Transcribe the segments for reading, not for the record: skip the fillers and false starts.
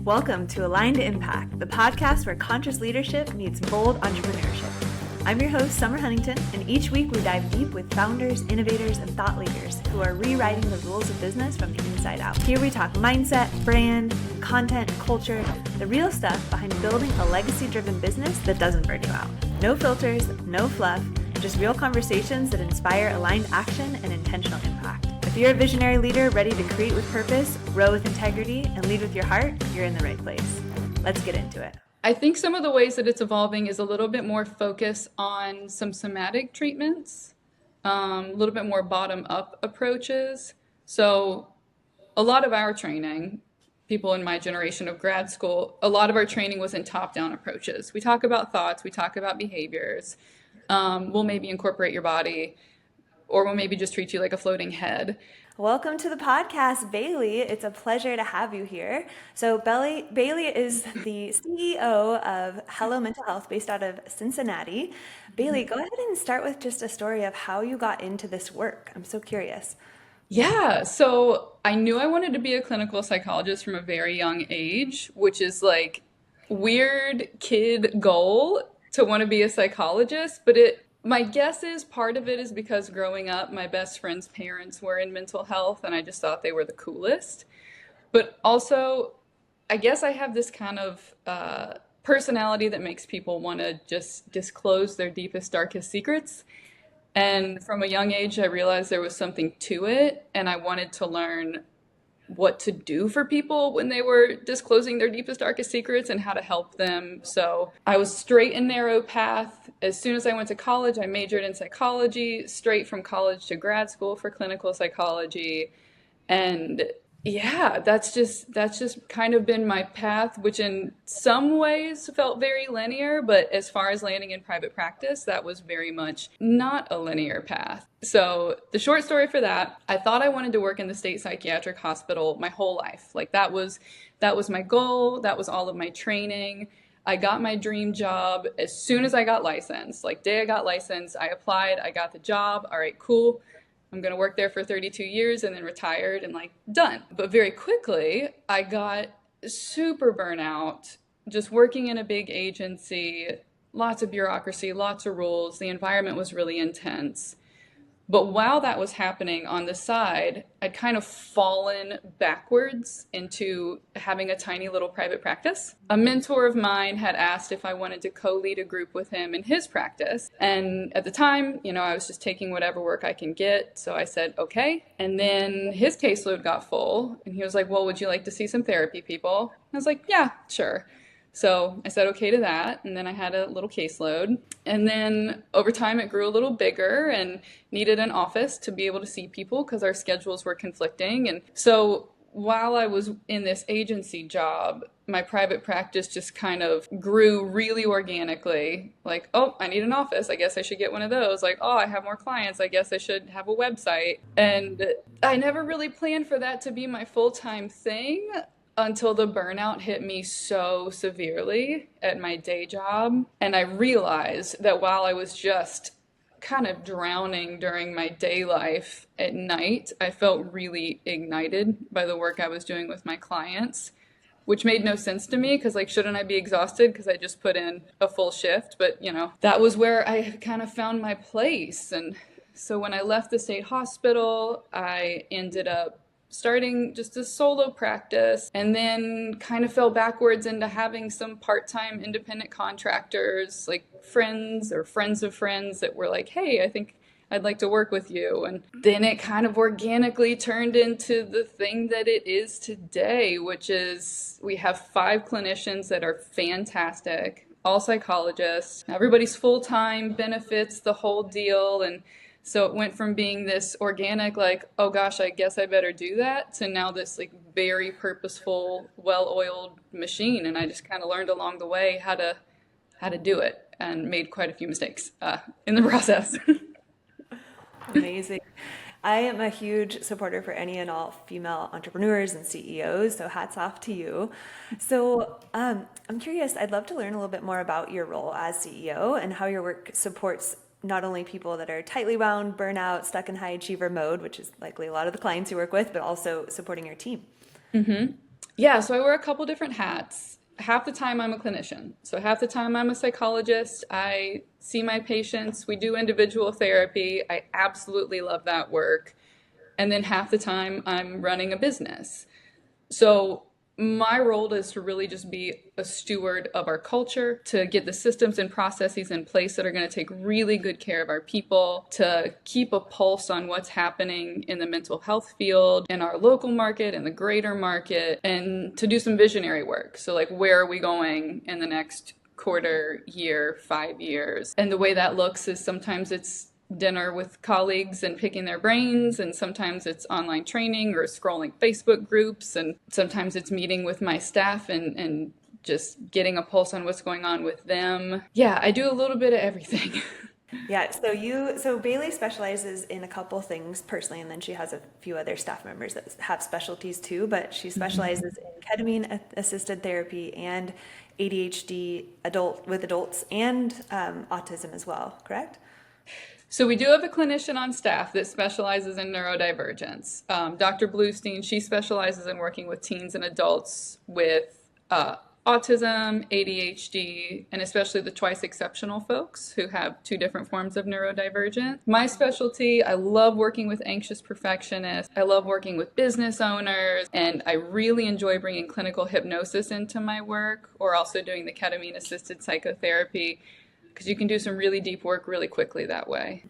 Welcome to Aligned to Impact, the podcast where conscious leadership meets bold entrepreneurship. I'm your host, Summer Huntington, and each week we dive deep with founders, innovators, and thought leaders who are rewriting the rules of business from the inside out. Here we talk mindset, brand, content, culture, the real stuff behind building a legacy-driven business that doesn't burn you out. No filters, no fluff, just real conversations that inspire aligned action and intentional impact. If you're a visionary leader ready to create with purpose, grow with integrity, and lead with your heart, you're in the right place. Let's get into it. I think some of the ways that it's evolving is a little bit more focus on some somatic treatments, a little bit more bottom-up approaches. So a lot of our training, people in my generation of grad school, a lot of our training was in top-down approaches. We talk about thoughts, we talk about behaviors, we'll maybe incorporate your body, or we'll maybe just treat you like a floating head. Welcome to the podcast, Bailey. It's a pleasure to have you here. So Bailey is the CEO of Hello Mental Health based out of Cincinnati. Bailey, go ahead and start with just a story of how you got into this work. I'm so curious. Yeah, so I knew I wanted to be a clinical psychologist from a very young age, which is like weird kid goal to want to be a psychologist, but my guess is part of it is because growing up, my best friend's parents were in mental health and I just thought they were the coolest. But also, I guess I have this kind of personality that makes people want to just disclose their deepest, darkest secrets. And from a young age, I realized there was something to it and I wanted to learn what to do for people when they were disclosing their deepest, darkest secrets and how to help them. So I was straight and narrow path. As soon as I went to college, I majored in psychology, straight from college to grad school for clinical psychology. And yeah, that's just kind of been my path, which in some ways felt very linear, but as far as landing in private practice, that was very much not a linear path. So the short story for that, I thought I wanted to work in the state psychiatric hospital my whole life. Like that was my goal. That was all of my training. I got my dream job as soon as I got licensed. Like day I got licensed, I applied, I got the job. All right, cool. I'm going to work there for 32 years and then retired and like done. But very quickly, I got super burnout, just working in a big agency, lots of bureaucracy, lots of rules. The environment was really intense. But while that was happening on the side, I'd kind of fallen backwards into having a tiny little private practice. A mentor of mine had asked if I wanted to co-lead a group with him in his practice. And at the time, I was just taking whatever work I can get. So I said, okay. And then his caseload got full. And he was like, well, would you like to see some therapy people? I was like, yeah, sure. So I said okay to that, and then I had a little caseload. And then over time it grew a little bigger and needed an office to be able to see people because our schedules were conflicting. And so while I was in this agency job, my private practice just kind of grew really organically. Like, oh, I need an office. I guess I should get one of those. Like, oh, I have more clients. I guess I should have a website. And I never really planned for that to be my full-time thing until the burnout hit me so severely at my day job. And I realized that while I was just kind of drowning during my day life at night, I felt really ignited by the work I was doing with my clients, which made no sense to me because like, shouldn't I be exhausted because I just put in a full shift? But that was where I kind of found my place. And so when I left the state hospital, I ended up starting just a solo practice and then kind of fell backwards into having some part-time independent contractors, like friends or friends of friends that were like, hey, I think I'd like to work with you. And then it kind of organically turned into the thing that it is today, which is we have 5 clinicians that are fantastic, all psychologists, everybody's full-time, benefits, the whole deal. And so it went from being this organic, like, oh gosh, I guess I better do that, to now this like very purposeful, well-oiled machine. And I just kind of learned along the way how to do it and made quite a few mistakes in the process. Amazing. I am a huge supporter for any and all female entrepreneurs and CEOs, so hats off to you. So I'm curious, I'd love to learn a little bit more about your role as CEO and how your work supports not only people that are tightly wound, burnout, stuck in high achiever mode, which is likely a lot of the clients you work with, but also supporting your team. Mm-hmm. Yeah, so I wear a couple different hats. Half the time I'm a clinician. So half the time I'm a psychologist. I see my patients. We do individual therapy. I absolutely love that work. And then half the time I'm running a business. So my role is to really just be a steward of our culture, to get the systems and processes in place that are going to take really good care of our people, to keep a pulse on what's happening in the mental health field, in our local market, in the greater market, and to do some visionary work. So like, where are we going in the next quarter, year, 5 years? And the way that looks is sometimes it's dinner with colleagues and picking their brains, and sometimes it's online training or scrolling Facebook groups, and sometimes it's meeting with my staff and just getting a pulse on what's going on with them. Yeah, I do a little bit of everything. Yeah, so Bailey specializes in a couple things personally, and then she has a few other staff members that have specialties too, but she specializes in ketamine assisted therapy and ADHD with adults and autism as well, correct? So we do have a clinician on staff that specializes in neurodivergence. Dr. Bluestein, she specializes in working with teens and adults with autism, ADHD, and especially the twice exceptional folks who have two different forms of neurodivergence. My specialty, I love working with anxious perfectionists. I love working with business owners, and I really enjoy bringing clinical hypnosis into my work, or also doing the ketamine assisted psychotherapy, because you can do some really deep work really quickly that way.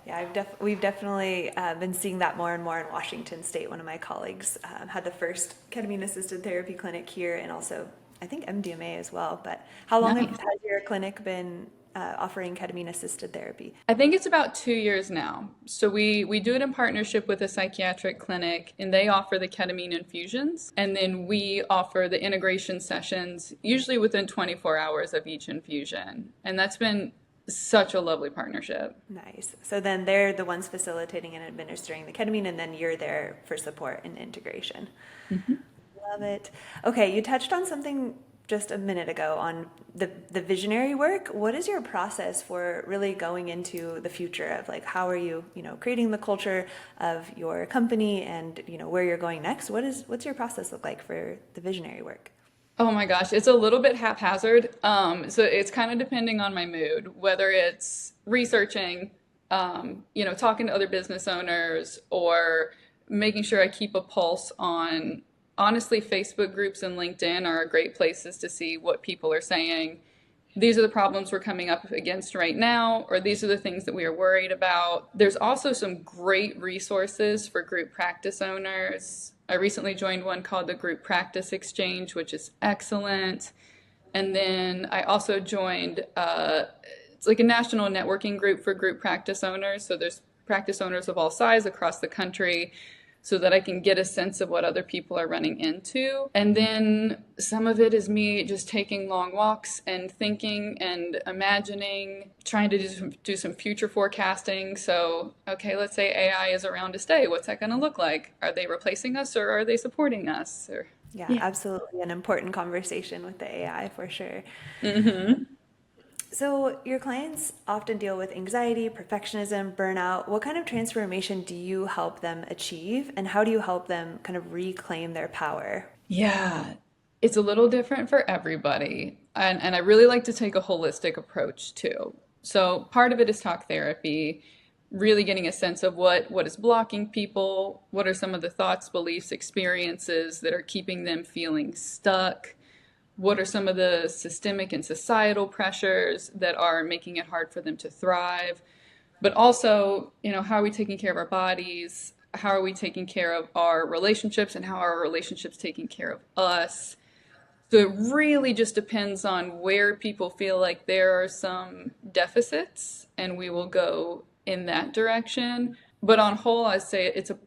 Yeah, we've definitely been seeing that more and more in Washington State. One of my colleagues had the first ketamine-assisted therapy clinic here, and also I think MDMA as well. But how long Nice. has your clinic been offering ketamine-assisted therapy? I think it's about 2 years now. So we do it in partnership with a psychiatric clinic, and they offer the ketamine infusions. And then we offer the integration sessions, usually within 24 hours of each infusion. And that's been such a lovely partnership. Nice. So then they're the ones facilitating and administering the ketamine, and then you're there for support and integration. Love it. Okay, you touched on something just a minute ago on the visionary work. What is your process for really going into the future of like, how are you, creating the culture of your company and, where you're going next? What's your process look like for the visionary work? Oh my gosh, it's a little bit haphazard. So it's kind of depending on my mood, whether it's researching, talking to other business owners, or making sure I keep a pulse on, honestly, Facebook groups and LinkedIn are great places to see what people are saying. These are the problems we're coming up against right now, or these are the things that we are worried about. There's also some great resources for group practice owners. I recently joined one called the Group Practice Exchange, which is excellent. And then I also joined, it's like a national networking group for group practice owners. So there's practice owners of all sizes across the country, so that I can get a sense of what other people are running into. And then some of it is me just taking long walks and thinking and imagining, trying to do some future forecasting. So, okay, let's say AI is around to stay. What's that going to look like? Are they replacing us, or are they supporting us? Yeah, absolutely an important conversation with the AI for sure. So your clients often deal with anxiety, perfectionism, burnout. What kind of transformation do you help them achieve, and how do you help them kind of reclaim their power? Yeah, it's a little different for everybody. And I really like to take a holistic approach too. So part of it is talk therapy, really getting a sense of what is blocking people, what are some of the thoughts, beliefs, experiences that are keeping them feeling stuck. What are some of the systemic and societal pressures that are making it hard for them to thrive? But also, how are we taking care of our bodies? How are we taking care of our relationships, and how are our relationships taking care of us? So it really just depends on where people feel like there are some deficits, and we will go in that direction. But on whole, I say it's a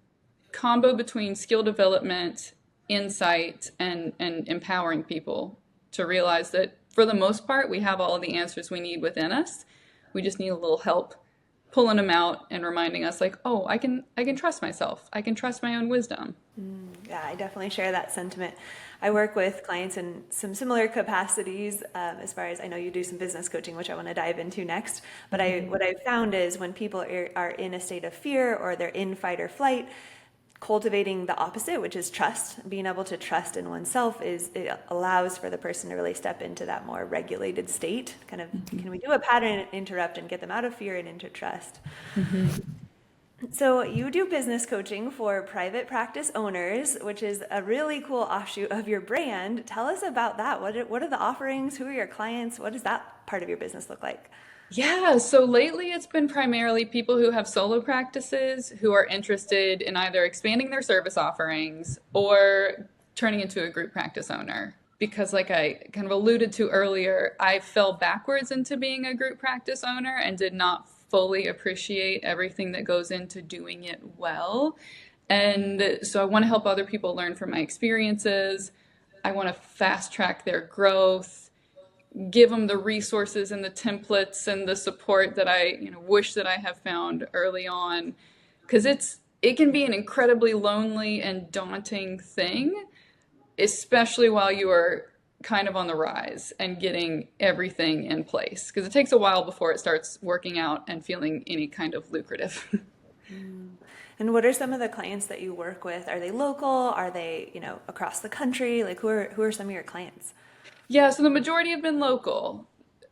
combo between skill development, insight, and empowering people to realize that for the most part, we have all the answers we need within us. We just need a little help pulling them out and reminding us like, oh, I can trust myself. I can trust my own wisdom. Yeah, I definitely share that sentiment. I work with clients in some similar capacities, as far as I know you do some business coaching, which I want to dive into next. But what I've found is when people are in a state of fear, or they're in fight or flight, cultivating the opposite, which is trust. Being able to trust in oneself it allows for the person to really step into that more regulated state. Kind of, can we do a pattern interrupt and get them out of fear and into trust? So you do business coaching for private practice owners, which is a really cool offshoot of your brand. Tell us about that. What are the offerings? Who are your clients? What does that part of your business look like? Yeah, so lately it's been primarily people who have solo practices who are interested in either expanding their service offerings or turning into a group practice owner. Because like I kind of alluded to earlier, I fell backwards into being a group practice owner and did not fully appreciate everything that goes into doing it well. And so I want to help other people learn from my experiences. I want to fast track their growth, give them the resources and the templates and the support that I wish that I have found early on, because it can be an incredibly lonely and daunting thing, especially while you are kind of on the rise and getting everything in place, because it takes a while before it starts working out and feeling any kind of lucrative. And what are some of the clients that you work with? Are they local? Are they, across the country? Like who are some of your clients? Yeah, so the majority have been local.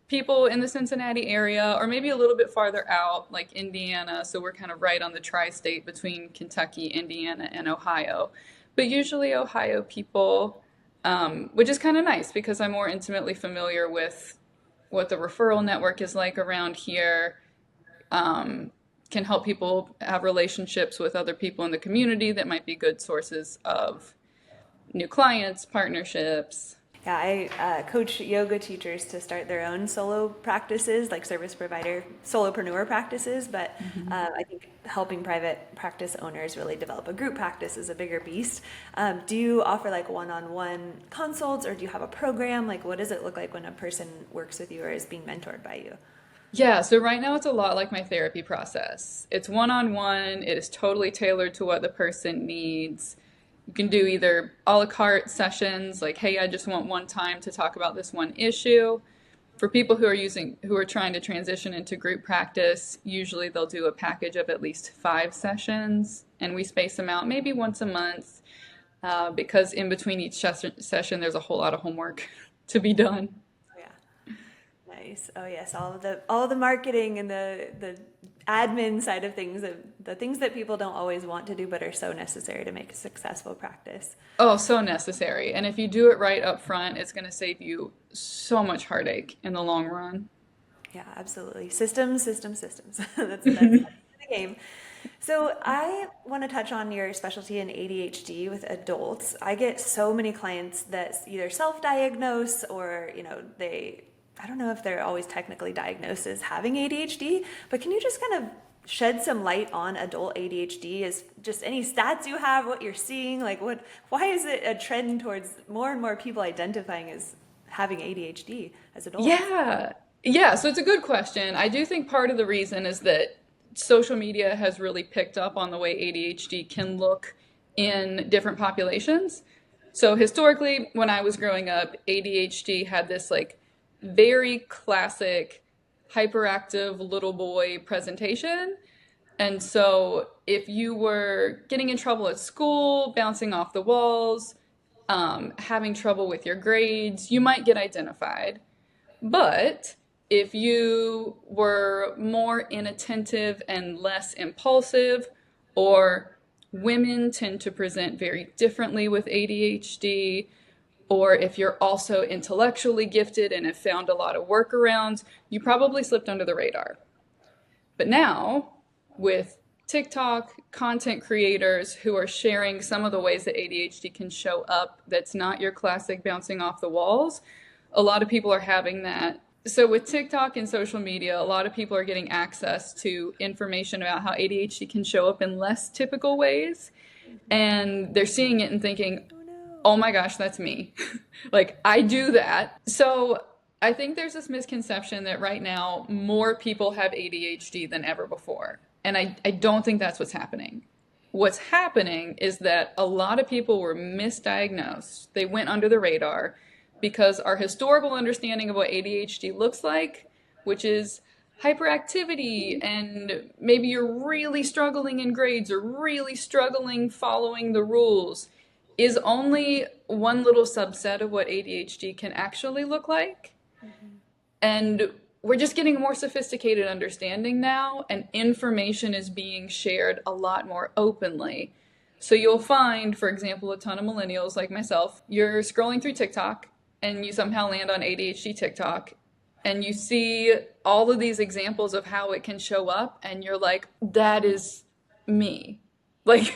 People in the Cincinnati area, or maybe a little bit farther out, like Indiana. So we're kind of right on the tri-state between Kentucky, Indiana, and Ohio. But usually Ohio people, which is kind of nice because I'm more intimately familiar with what the referral network is like around here. Can help people have relationships with other people in the community that might be good sources of new clients, partnerships. Yeah, I coach yoga teachers to start their own solo practices, like service provider, solopreneur practices. But I think helping private practice owners really develop a group practice is a bigger beast. Do you offer like one-on-one consults, or do you have a program? Like, what does it look like when a person works with you or is being mentored by you? Yeah, so right now it's a lot like my therapy process. It's one-on-one. It is totally tailored to what the person needs. You can do either a la carte sessions, like, hey, I just want one time to talk about this one issue. For people who are trying to transition into group practice, usually they'll do a package of at least 5 sessions, and we space them out maybe once a month, because in between each session, there's a whole lot of homework to be done. Yeah, nice. Oh yes, all of the marketing and the admin side of things, the things that people don't always want to do but are so necessary to make a successful practice. Oh, so necessary. And if you do it right up front, it's going to save you so much heartache in the long run. Yeah, absolutely. Systems. That's the game. So I want to touch on your specialty in ADHD with adults. I get so many clients that either self-diagnose or, I don't know if they're always technically diagnosed as having ADHD, but can you just kind of shed some light on adult ADHD? Is just any stats you have, what you're seeing, why is it a trend towards more and more people identifying as having ADHD as adults? Yeah, so it's a good question. I do think part of the reason is that social media has really picked up on the way ADHD can look in different populations. So historically, when I was growing up, ADHD had this very classic hyperactive little boy presentation. And so if you were getting in trouble at school, bouncing off the walls, having trouble with your grades, you might get identified. But if you were more inattentive and less impulsive, or women tend to present very differently with ADHD, or if you're also intellectually gifted and have found a lot of workarounds, you probably slipped under the radar. But now, with TikTok, content creators who are sharing some of the ways that ADHD can show up that's not your classic bouncing off the walls, a lot of people are having that. So with TikTok and social media, a lot of people are getting access to information about how ADHD can show up in less typical ways. And they're seeing it and thinking, oh my gosh, that's me. I do that. So I think there's this misconception that right now more people have ADHD than ever before. And I don't think that's what's happening. What's happening is that a lot of people were misdiagnosed. They went under the radar because our historical understanding of what ADHD looks like, which is hyperactivity, and maybe you're really struggling in grades or really struggling following the rules, is only one little subset of what ADHD can actually look like. And we're just getting a more sophisticated understanding now, and information is being shared a lot more openly. So you'll find, for example, a ton of millennials like myself, you're scrolling through TikTok and you somehow land on ADHD TikTok and you see all of these examples of how it can show up, and you're like, that is me. Like,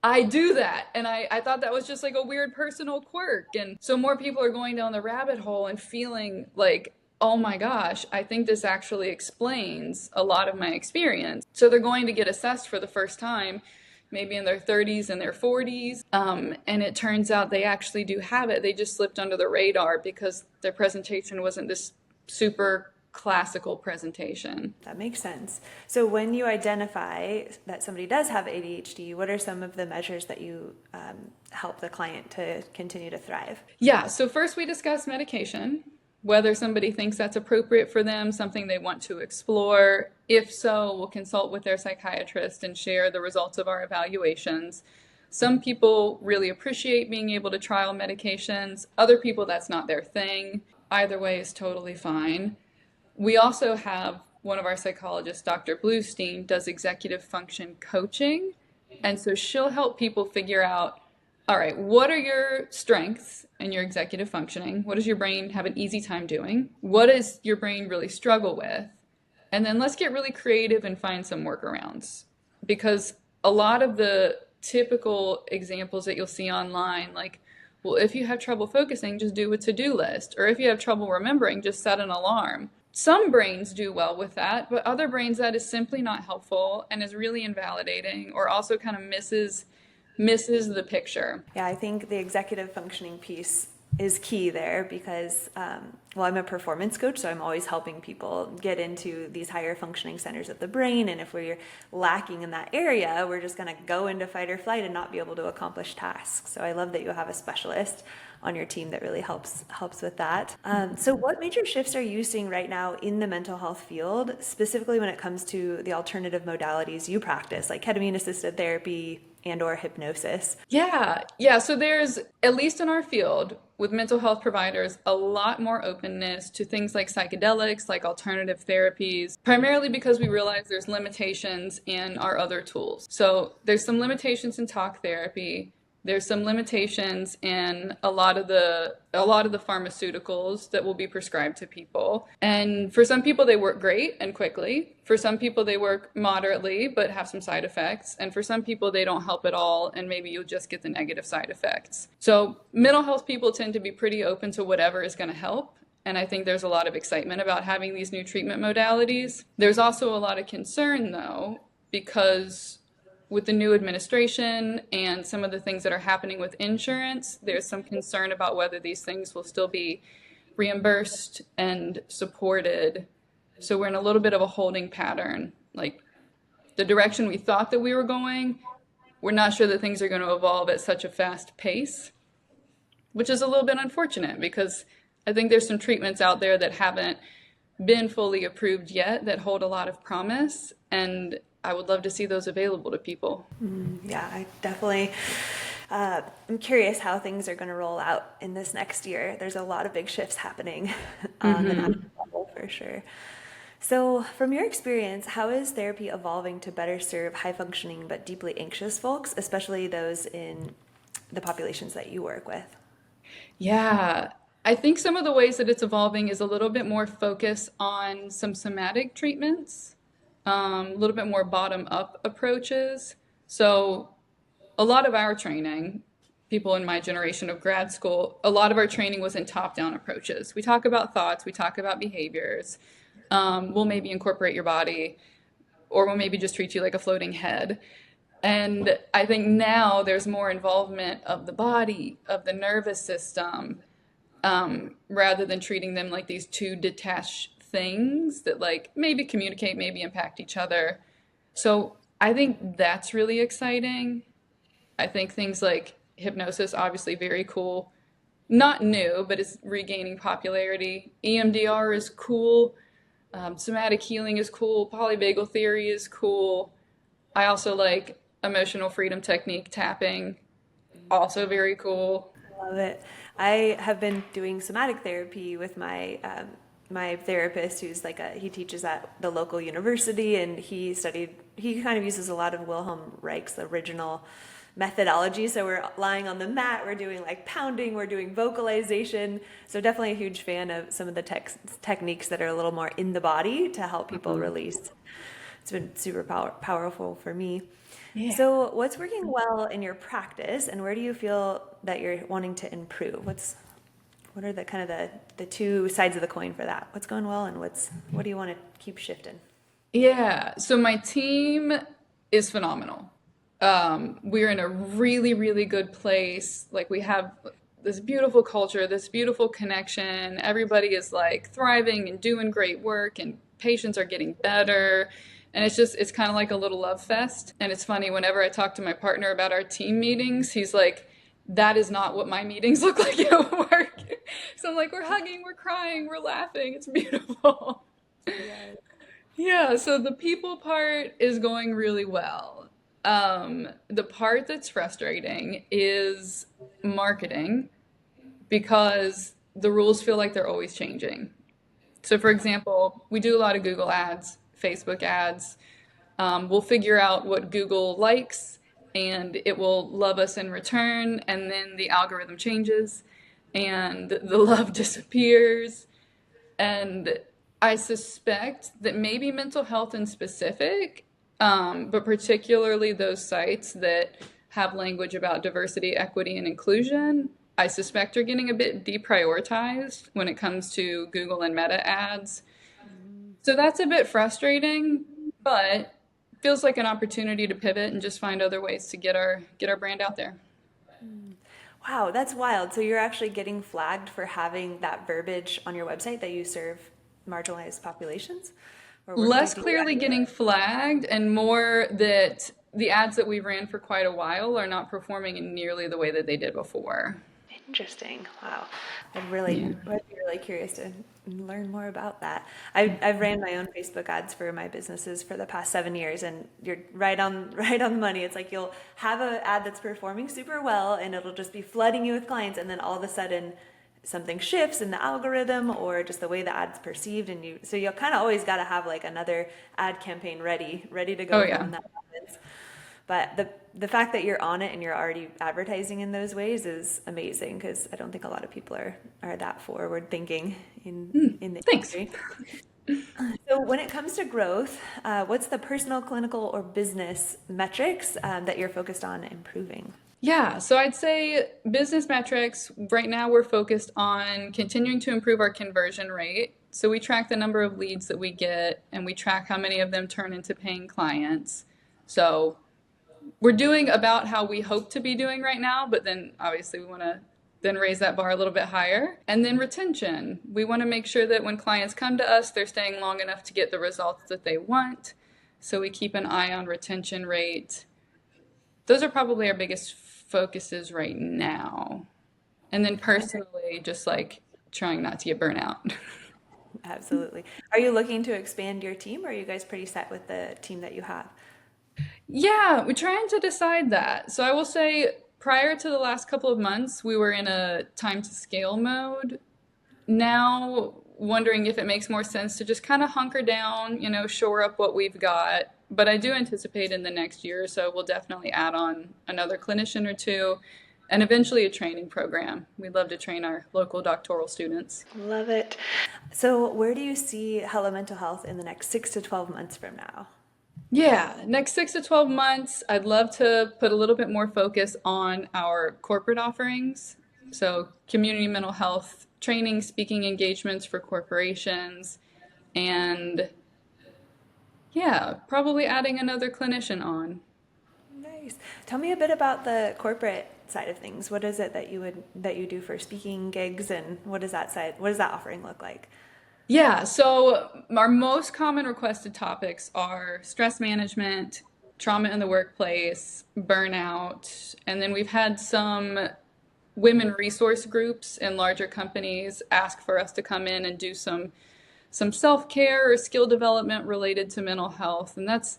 I do that. And I thought that was just like a weird personal quirk. And so more people are going down the rabbit hole and feeling like, oh my gosh, I think this actually explains a lot of my experience. So they're going to get assessed for the first time, maybe in their 30s and their 40s. And it turns out they actually do have it. They just slipped under the radar because their presentation wasn't this super classical presentation. That makes sense. So when you identify that somebody does have ADHD, what are some of the measures that you help the client to continue to thrive? Yeah, so first we discuss medication, whether somebody thinks that's appropriate for them, something they want to explore. If so, we'll consult with their psychiatrist and share the results of our evaluations. Some people really appreciate being able to trial medications. Other people, that's not their thing. Either way is totally fine. We also have one of our psychologists, Dr. Bluestein, does executive function coaching. And so she'll help people figure out, all right, what are your strengths in your executive functioning? What does your brain have an easy time doing? What does your brain really struggle with? And then let's get really creative and find some workarounds. Because a lot of the typical examples that you'll see online, like, well, if you have trouble focusing, just do a to-do list. Or if you have trouble remembering, just set an alarm. Some brains do well with that, but other brains, that is simply not helpful and is really invalidating, or also kind of misses the picture. Yeah, I think the executive functioning piece is key there because, I'm a performance coach, so I'm always helping people get into these higher functioning centers of the brain. And if we're lacking in that area, we're just going to go into fight or flight and not be able to accomplish tasks. So I love that you have a specialist on your team that really helps with that. So what major shifts are you seeing right now in the mental health field, specifically when it comes to the alternative modalities you practice, like ketamine-assisted therapy and or hypnosis? Yeah. So there's, at least in our field, with mental health providers, a lot more openness to things like psychedelics, like alternative therapies, primarily because we realize there's limitations in our other tools. So there's some limitations in talk therapy. There's some limitations in a lot of the pharmaceuticals that will be prescribed to people. And for some people, they work great and quickly. For some people, they work moderately, but have some side effects. And for some people, they don't help at all, and maybe you'll just get the negative side effects. So mental health people tend to be pretty open to whatever is going to help. And I think there's a lot of excitement about having these new treatment modalities. There's also a lot of concern, though, because with the new administration and some of the things that are happening with insurance, there's some concern about whether these things will still be reimbursed and supported. So we're in a little bit of a holding pattern. Like, the direction we thought that we were going, we're not sure that things are going to evolve at such a fast pace, which is a little bit unfortunate because I think there's some treatments out there that haven't been fully approved yet that hold a lot of promise, and I would love to see those available to people. Yeah, I definitely, I'm curious how things are going to roll out in this next year. There's a lot of big shifts happening on the national level for sure. So from your experience, how is therapy evolving to better serve high functioning but deeply anxious folks, especially those in the populations that you work with? Yeah, I think some of the ways that it's evolving is a little bit more focus on some somatic treatments. A little bit more bottom-up approaches. So a lot of our training, people in my generation of grad school, a lot of our training was in top-down approaches. We talk about thoughts, we talk about behaviors. We'll maybe incorporate your body, or we'll maybe just treat you like a floating head. And I think now there's more involvement of the body, of the nervous system, rather than treating them like these two detached things that like maybe communicate, maybe impact each other. So I think that's really exciting. I think things like hypnosis, obviously very cool. Not new, but it's regaining popularity. EMDR is cool. Somatic healing is cool. Polyvagal theory is cool. I also like emotional freedom technique tapping, also very cool. Love it. I have been doing somatic therapy with my therapist, who's like he teaches at the local university, and he kind of uses a lot of Wilhelm Reich's original methodology. So we're lying on the mat, we're doing like pounding, we're doing vocalization. So definitely a huge fan of some of the techniques that are a little more in the body to help people Mhm. release. It's been super powerful for me. Yeah. So, what's working well in your practice, and where do you feel that you're wanting to improve? What are the kind of the two sides of the coin for that? What's going well, and what do you want to keep shifting? Yeah, so my team is phenomenal. We're in a really, really good place. Like we have this beautiful culture, this beautiful connection. Everybody is like thriving and doing great work, and patients are getting better. And it's kind of like a little love fest. And it's funny, whenever I talk to my partner about our team meetings, he's like, that is not what my meetings look like at work. So I'm like, we're hugging, we're crying, we're laughing. It's beautiful. Yeah. Yeah, so the people part is going really well. The part that's frustrating is marketing because the rules feel like they're always changing. So, for example, we do a lot of Google ads, Facebook ads. We'll figure out what Google likes and it will love us in return, and then the algorithm changes and the love disappears. And I suspect that maybe mental health in specific, but particularly those sites that have language about diversity, equity, and inclusion, I suspect are getting a bit deprioritized when it comes to Google and Meta ads. So that's a bit frustrating, but feels like an opportunity to pivot and just find other ways to get our brand out there. Wow, that's wild. So you're actually getting flagged for having that verbiage on your website that you serve marginalized populations, or what do you Less think that clearly is? getting flagged and more that the ads that we ran for quite a while are not performing in nearly the way that they did before. Interesting. Wow. Yeah. I'd be really curious to learn more about that. I've ran my own Facebook ads for my businesses for the past 7 years, and you're right on the money. It's like you'll have an ad that's performing super well, and it'll just be flooding you with clients, and then all of a sudden something shifts in the algorithm or just the way the ad's perceived, and you kind of always got to have like another ad campaign ready to Oh go for yeah. when that happens. But the fact that you're on it and you're already advertising in those ways is amazing, because I don't think a lot of people are that forward thinking in the Thanks. industry. So when it comes to growth, what's the personal, clinical, or business metrics that you're focused on improving? Yeah, so I'd say business metrics, right now we're focused on continuing to improve our conversion rate. So we track the number of leads that we get and we track how many of them turn into paying clients. So we're doing about how we hope to be doing right now, but then obviously we want to then raise that bar a little bit higher. And then retention. We want to make sure that when clients come to us, they're staying long enough to get the results that they want. So we keep an eye on retention rate. Those are probably our biggest focuses right now. And then personally, just like trying not to get burnout. Absolutely. Are you looking to expand your team, or are you guys pretty set with the team that you have? Yeah, we're trying to decide that. So I will say, prior to the last couple of months, we were in a time to scale mode. Now, wondering if it makes more sense to just kind of hunker down, shore up what we've got. But I do anticipate in the next year or so, we'll definitely add on another clinician or two and eventually a training program. We'd love to train our local doctoral students. Love it. So where do you see Hello Mental Health in the next 6 to 12 months from now? Yeah, next 6 to 12 months, I'd love to put a little bit more focus on our corporate offerings. So, community mental health training, speaking engagements for corporations, and yeah, probably adding another clinician on. Nice. Tell me a bit about the corporate side of things. What is it that you do for speaking gigs, and what does that offering look like? Yeah, so our most common requested topics are stress management, trauma in the workplace, burnout, and then we've had some women resource groups in larger companies ask for us to come in and do some some self-care or skill development related to mental health. And that's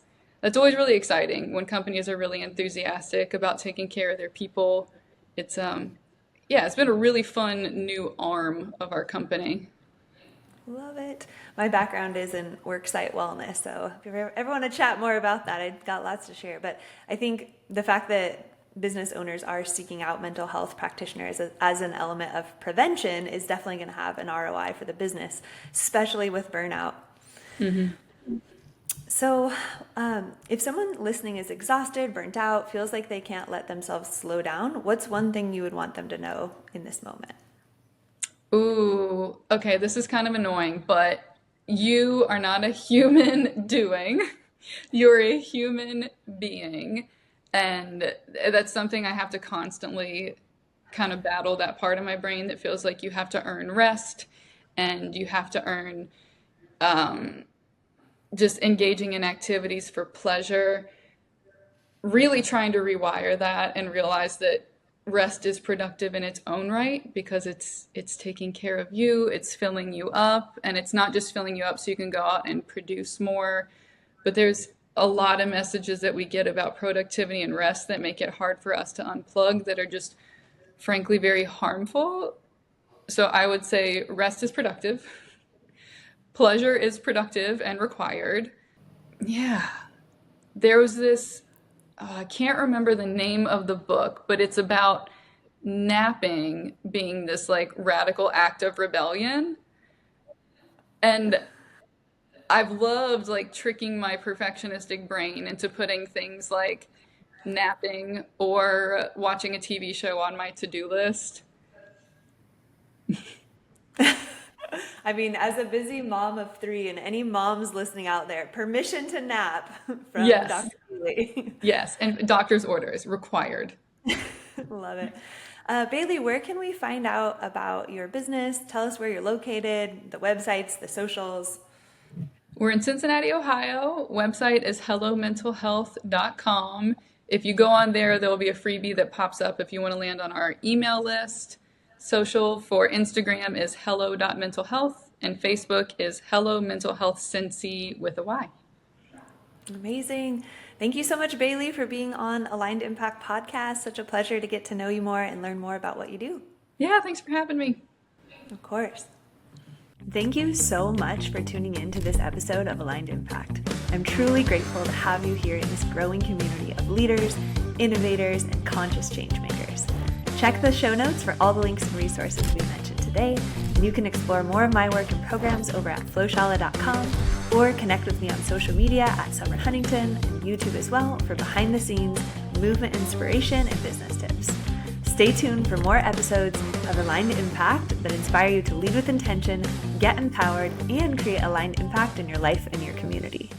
always really exciting when companies are really enthusiastic about taking care of their people. It's yeah, it's been a really fun new arm of our company. Love it. My background is in worksite wellness, so if you ever want to chat more about that, I've got lots to share. But I think the fact that business owners are seeking out mental health practitioners as an element of prevention is definitely going to have an ROI for the business, especially with burnout. So if someone listening is exhausted, burnt out, feels like they can't let themselves slow down, what's one thing you would want them to know in this moment? Ooh, okay, this is kind of annoying, but you are not a human doing. You're a human being. And that's something I have to constantly kind of battle, that part of my brain that feels like you have to earn rest and you have to earn just engaging in activities for pleasure. Really trying to rewire that and realize that rest is productive in its own right because it's taking care of you, it's filling you up, and it's not just filling you up so you can go out and produce more, but there's a lot of messages that we get about productivity and rest that make it hard for us to unplug, that are just frankly very harmful. So I would say rest is productive, pleasure is productive and required. Yeah, there was this I can't remember the name of the book, but it's about napping being this like radical act of rebellion. And I've loved like tricking my perfectionistic brain into putting things like napping or watching a TV show on my to-do list. I mean, as a busy mom of 3 and any moms listening out there, permission to nap from Yes, Dr. Bailey. yes. And doctor's orders required. Love it. Bailey, where can we find out about your business? Tell us where you're located, the websites, the socials. We're in Cincinnati, Ohio. Website is hellomentalhealth.com. If you go on there, there will be a freebie that pops up if you want to land on our email list. Social for Instagram is hello.mentalhealth, and Facebook is Hello Mental Health Cincy with a Y. Amazing. Thank you so much, Bailey, for being on Aligned Impact Podcast. Such a pleasure to get to know you more and learn more about what you do. Yeah, thanks for having me. Of course. Thank you so much for tuning in to this episode of Aligned Impact. I'm truly grateful to have you here in this growing community of leaders, innovators, and conscious change makers. Check the show notes for all the links and resources we mentioned today, and you can explore more of my work and programs over at FlowShala.com or connect with me on social media at Summer Huntington and YouTube as well for behind the scenes movement inspiration and business tips. Stay tuned for more episodes of Aligned Impact that inspire you to lead with intention, get empowered, and create aligned impact in your life and your community.